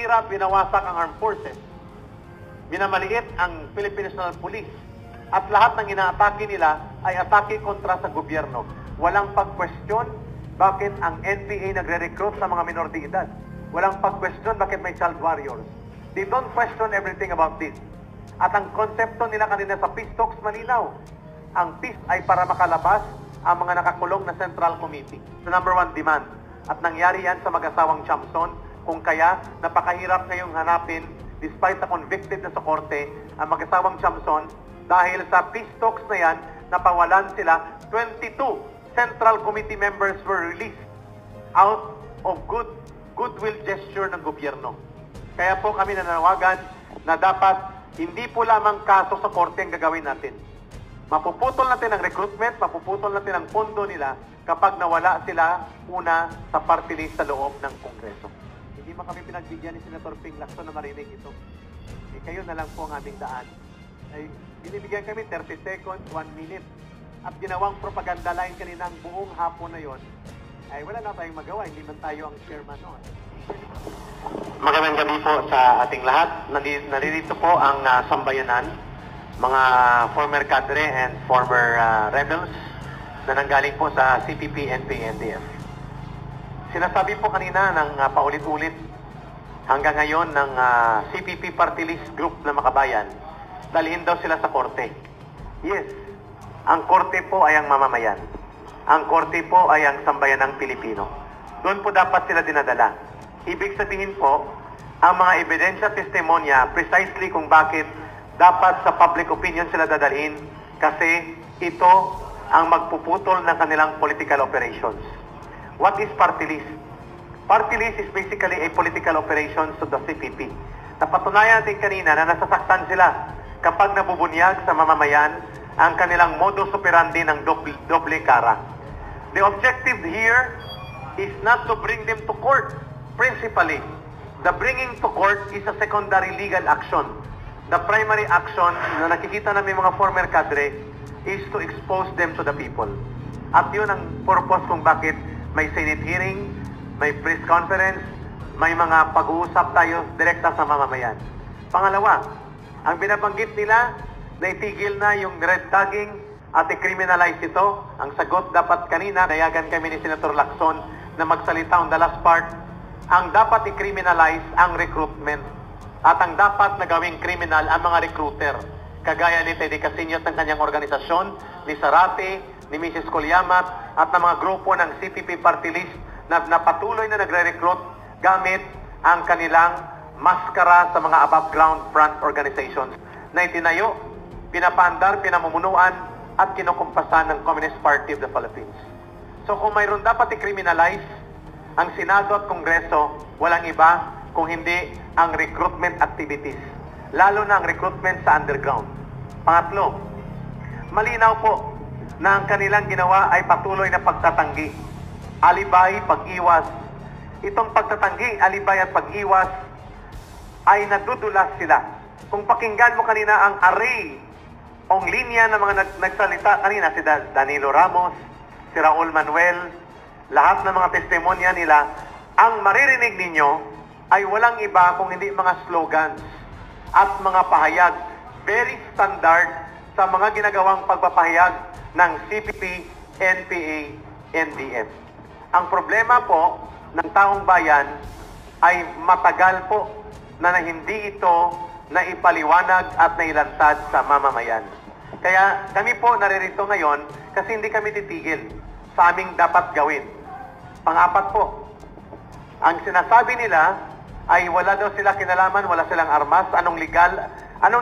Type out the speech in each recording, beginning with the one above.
sinira, binawasak ang armed forces, minamaliit ang Philippine National Police, at lahat ng inaatake nila ay atake kontra sa gobyerno. Walang pag-question bakit ang NPA nagre-recruit sa mga minor de edad. Walang pag-question bakit may child warriors. They don't question everything about this. At ang konsepto nila kanina sa peace talks malinaw. Ang peace ay para makalabas ang mga nakakulong na Central Committee. The number one demand. At nangyari yan sa mag-asawang Chamson, kung kaya napakahirap ngayong hanapin, despite sa convicted na sa korte, ang mag-asawang Chamson, dahil sa peace talks na yan, napawalan sila. 22 Central Committee members were released out of goodwill gesture ng gobyerno. Kaya po kami nananawagan na dapat hindi po lamang kaso sa korte ang gagawin natin. Mapuputol natin ang recruitment, mapuputol natin ang pondo nila kapag nawala sila una sa party list sa loob ng Kongreso. Hindi man kami pinagbigyan ni Senator Ping Lacson na marinig ito. Kayo na lang po ang aming daan. Ay, binibigyan kami 30 seconds, 1 minute. At ginawang propaganda line kanina ang buong hapon na yon, ay wala na tayong magawa, hindi man tayo ang chairman noon. Magandang gabi po sa ating lahat. Nandito po ang sambayanan, mga former cadre and former rebels na nanggaling po sa CPP, NPA, NDF. Sinasabi po kanina ng paulit-ulit hanggang ngayon ng CPP Party List Group na Makabayan, dalhin daw sila sa korte. Yes, ang korte po ay ang mamamayan. Ang korte po ay ang sambayanang Pilipino. Doon po dapat sila dinadala. Ibig sabihin po, ang mga ebidensya testimonya precisely kung bakit dapat sa public opinion sila dadalhin kasi ito ang magpuputol ng kanilang political operations. What is party list? Party list is basically a political operations to the CPP. Napatunayan natin kanina na nasasaktan sila kapag nabubunyag sa mamamayan ang kanilang modus operandi ng doble cara. The objective here is not to bring them to court. Principally, the bringing to court is a secondary legal action. The primary action na nakikita namin mga former cadre is to expose them to the people. At yun ang purpose kung bakit may Senate hearing, may press conference, may mga pag-uusap tayo direkta sa mamamayan. Pangalawa, ang binabanggit nila na itigil na yung red tagging at i-criminalize ito. Ang sagot dapat kanina, nayagan kami ni Senator Lacson na magsalita on the last part. Ang dapat i-criminalize ang recruitment at ang dapat na gawing criminal ang mga recruiter. Kagaya ni Teddy Casinos ng kanyang organisasyon, ni Sarate, ni Mrs. Colyamat at ng mga grupo ng CPP Party List na patuloy na nagre-recruit gamit ang kanilang maskara sa mga above ground front organizations na itinayo, pinapandar, pinamumunuan at kinukumpasan ng Communist Party of the Philippines. So kung mayroon dapat i-criminalize, ang Senado at Kongreso, walang iba kung hindi ang recruitment activities, lalo na ang recruitment sa underground. Pangatlo, malinaw po na ang kanilang ginawa ay patuloy na pagtatanggi, alibay, pag-iwas. Itong pagtatanggi, alibay at pag-iwas ay nadudulas sila. Kung pakinggan mo kanina ang array o linya ng mga nagsalita kanina, si Danilo Ramos, si Raul Manuel, lahat ng mga testimonya nila, ang maririnig ninyo ay walang iba kung hindi mga slogans at mga pahayag, very standard sa mga ginagawang pagpapahayag ng CPP, NPA, NDF. Ang problema po ng taong bayan ay matagal po na hindi ito naipaliwanag at nailantad sa mamamayan. Kaya kami po naririto ngayon kasi hindi kami titigil sa aming dapat gawin. Pang-apat po, ang sinasabi nila ay wala daw sila kinalaman, wala silang armas, anong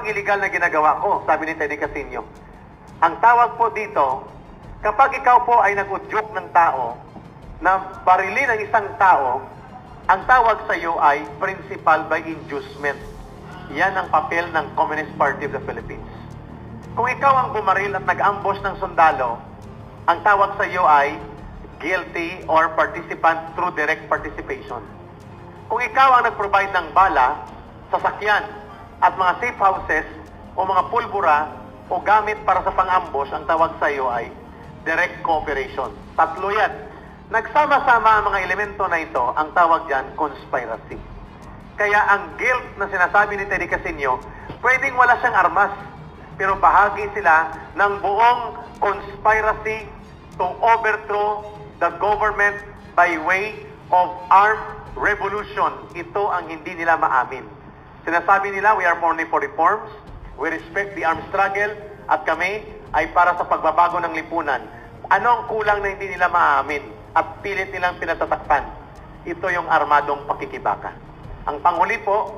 illegal na ginagawa ko, sabi ni Teddy Casino. Ang tawag po dito, kapag ikaw po ay nag-udyok ng tao, na barilin ng isang tao, ang tawag sa iyo ay principal by inducement. Yan ang papel ng Communist Party of the Philippines. Kung ikaw ang bumaril at nag-ambush ng sundalo, ang tawag sa iyo ay guilty or participant through direct participation. Kung ikaw ang nag-provide ng bala, sasakyan, at mga safe houses o mga pulbura o gamit para sa pang-ambush, ang tawag sa iyo ay direct cooperation. Tatlo yan. Nagsama-sama ang mga elemento na ito, ang tawag dyan, conspiracy. Kaya ang guilt na sinasabi ni Teddy Casino, pwedeng wala siyang armas, pero bahagi sila ng buong conspiracy to overthrow the government by way of armed revolution. Ito ang hindi nila maamin. Sinasabi nila, we are only for reforms, we respect the armed struggle, at kami ay para sa pagbabago ng lipunan. Ano ang kulang na hindi nila maamin at pilit nilang pinatatakpan? Ito yung armadong pakikibaka. Ang panghuli po,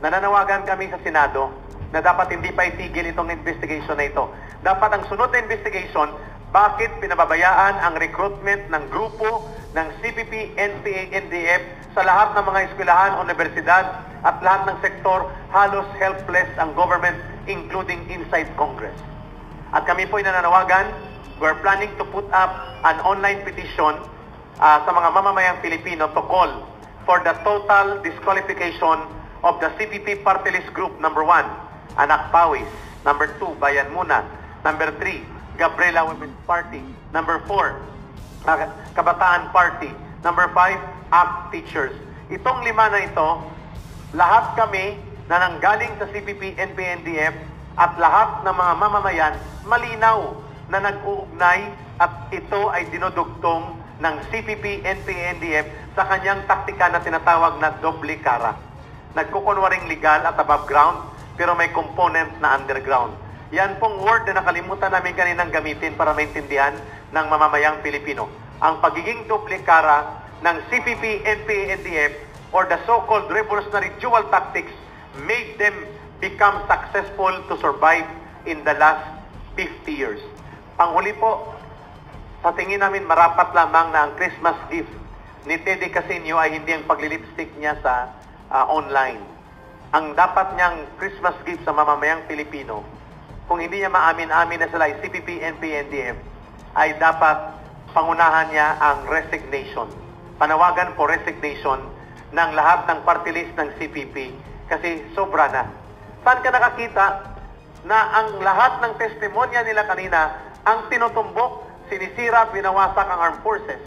nananawagan kami sa Senado na dapat hindi pa itigil itong investigation na ito. Dapat ang sunod na investigation, bakit pinababayaan ang recruitment ng grupo ng CPP, NPA, NDF sa lahat ng mga eskwelahan, universidad at lahat ng sektor, halos helpless ang government, including inside Congress. At kami po ay nananawagan, we're planning to put up an online petition sa mga mamamayang Pilipino to call for the total disqualification of the CPP Party List Group, number 1, Anak Pawis, number 2, Bayan Muna, number 3, Gabriela Women's Party, number 4, Kabataan Party, number 5, ACT Teachers. Itong 5 na ito, lahat kami na nanggaling sa CPP, NPA-NDF at lahat ng mga mamamayan, malinaw na nag-uugnay at ito ay dinudugtong ng CPP, NPA-NDF sa kanyang taktika na tinatawag na doble cara. Nagkukunwaring legal at above ground, pero may component na underground. Yan pong word na nakalimutan namin kaninang gamitin para maintindihan ng mamamayang Pilipino. Ang pagiging doble cara ng CPP, NPA, NDF or the so-called revolutionary dual tactics made them become successful to survive in the last 50 years. Panghuli po, sa tingin namin marapat lamang na ang Christmas gift ni Teddy Casino ay hindi ang paglilipstick niya sa online. Ang dapat niyang Christmas gift sa mamamayang Pilipino, kung hindi niya maamin-amin na sila ay CPP, NPA, NDF, ay dapat pangunahan niya ang resignation. Panawagan po resignation ng lahat ng party list ng CPP kasi sobra na. Saan ka nakakita na ang lahat ng testimonya nila kanina ang tinutumbok, sinisira, binawasak ang armed forces,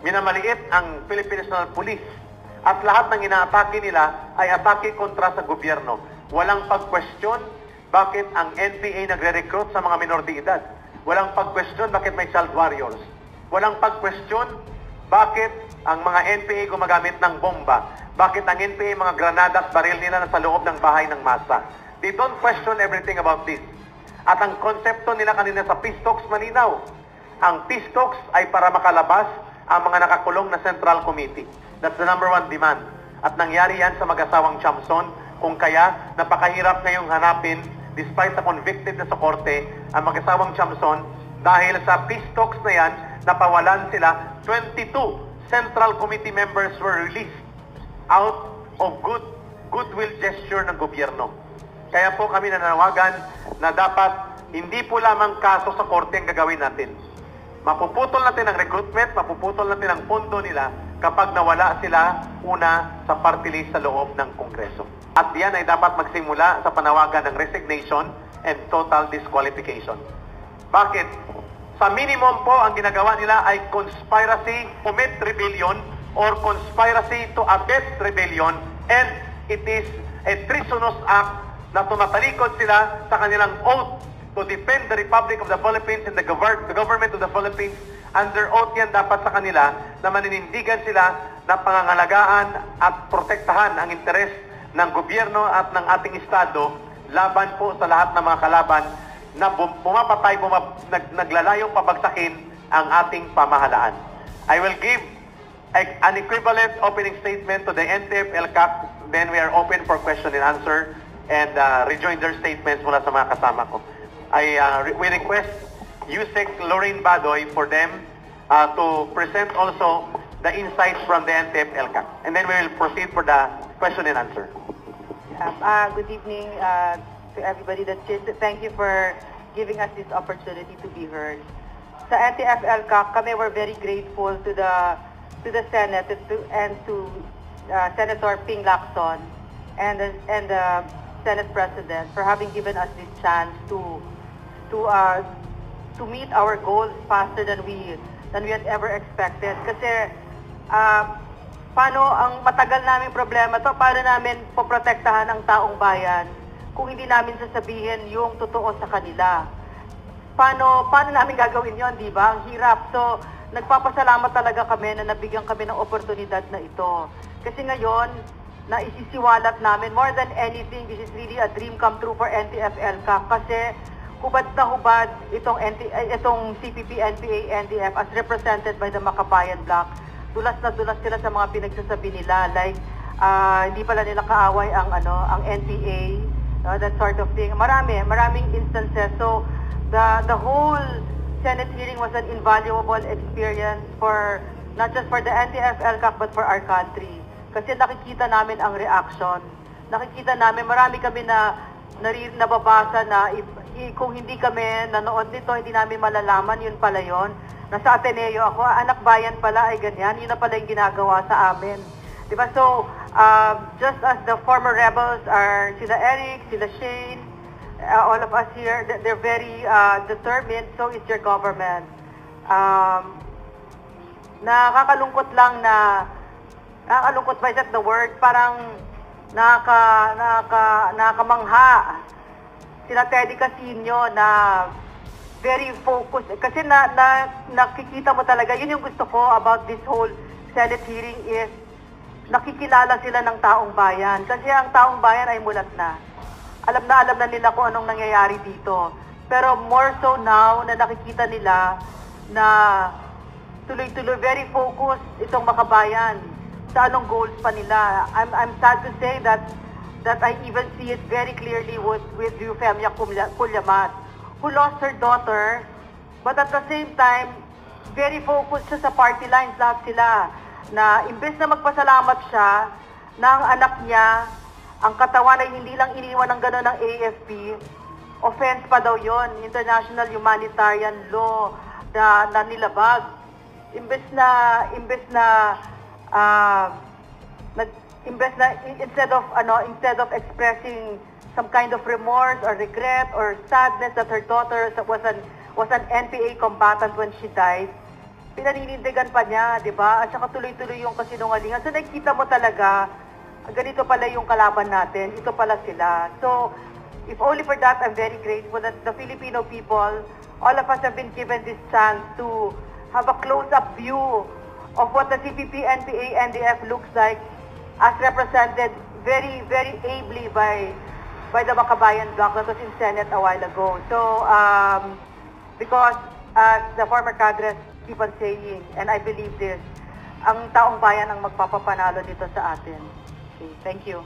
minamaliit ang Philippine National Police, at lahat ng inaatake nila ay atake kontra sa gobyerno. Walang pag-question bakit ang NPA nagre-recruit sa mga minor de edad. Walang pag-question bakit may child warriors. Walang pag-question bakit ang mga NPA gumagamit ng bomba. Bakit ang NPA mga granada at baril nila nasa loob ng bahay ng masa. They don't question everything about this. At ang konsepto nila kanina sa peace talks malinaw. Ang peace talks ay para makalabas ang mga nakakulong na Central Committee. That's the number 1 demand. At nangyari yan sa mag-asawang Chamson, kung kaya napakahirap ngayong hanapin, despite sa convicted na sa korte, ang mag-asawang Chamson, dahil sa peace talks na yan, napawalan sila, 22 Central Committee members were released out of goodwill gesture ng gobyerno. Kaya po kami nananawagan na dapat hindi po lamang kaso sa korte ang gagawin natin. Mapuputol natin ang recruitment, mapuputol natin ang pondo nila kapag nawala sila una sa party list sa loob ng Kongreso. At yan ay dapat magsimula sa panawagan ng resignation and total disqualification. Bakit? Sa minimum po, ang ginagawa nila ay conspiracy to commit rebellion or conspiracy to abet rebellion, and it is a treasonous act na tumatalikod sila sa kanilang oath to defend the Republic of the Philippines and the government of the Philippines. Under oath yan dapat sa kanila na maninindigan sila na pangangalagaan at protektahan ang interes ng gobyerno at ng ating Estado laban po sa lahat ng mga kalaban na pumapatay, naglalayong pabagsakin ang ating pamahalaan. I will give an equivalent opening statement to the NTF-ELCAC, then we are open for question and answer and rejoinder statements mula sa mga kasama ko. We request Yusek Lorraine Badoy for them to present also the insights from the NTF-ELCAC. And then we will proceed for the question and answer. Good evening to everybody that's here. Thank you for giving us this opportunity to be heard. Sa NTF-ELCAC, kami were very grateful to the Senate and to Senator Ping Lacson and the Senate President for having given us this chance to meet our goals faster than we had ever expected. Kasi paano ang matagal naming problema to, paano namin poprotektahan ang taong bayan kung hindi namin sasabihin yung totoo sa kanila. Paano namin gagawin yon, di ba? Ang hirap. So, nagpapasalamat talaga kami na nabigyan kami ng oportunidad na ito. Kasi ngayon, naisisiwalat namin, more than anything, this is really a dream come true for NTF-ELCAC kasi hubad na hubad itong CPP, NPA, NDF as represented by the Makabayan Bloc. Dulas na dulas sila sa mga pinagsasabi nila, like hindi pala nila kaaway ang NPA, that sort of thing. Maraming instances. So the whole Senate hearing was an invaluable experience for not just for the NTF-ELCAC but for our country. Kasi nakikita namin ang reaction. Nakikita namin, marami kami na nababasa na kung hindi kami nanood nito, hindi namin malalaman, yun pala yun. Nasa Ateneo ako, anak bayan pala ay ganyan, yun na pala yung ginagawa sa amin. Diba? So, just as the former rebels are sila Eric, sila Shane, all of us here, they're very determined, so is your government. Nakakalungkot lang na, nakakalungkot ba is that the word, parang nakamangha sila Teddy Casino na very focused. Kasi nakikita mo talaga, yun yung gusto ko about this whole Senate hearing is nakikilala sila ng taong bayan. Kasi ang taong bayan ay mulat na. Alam na nila kung anong nangyayari dito. Pero more so now na nakikita nila na tuloy-tuloy, very focused itong Makabayan sa anong goals pa nila. I'm sad to say that I even see it very clearly with Eufemia Cullamat, who lost her daughter, but at the same time, very focused siya sa party lines, lahat sila, na imbes na magpasalamat siya na ang anak niya, ang katawan ay hindi lang iniwan ng gano'n ng AFP, offense pa daw yon, international humanitarian law na nilabag. Imbes na instead of expressing some kind of remorse or regret or sadness that her daughter was an NPA combatant when she died, pinaninindigan pa niya, di ba? At saka tuloy-tuloy yung kasinungalingan. So nakikita mo talaga, ganito pala yung kalaban natin, ito pala sila. So, if only for that, I'm very grateful that the Filipino people, all of us have been given this chance to have a close-up view of what the CPP, NPA, NDF looks like as represented very, very ably by the Makabayan Bloc that was in Senate a while ago. So, because as the former cadres keep on saying, and I believe this, ang taong bayan ang magpapapanalo dito sa atin. Okay, thank you.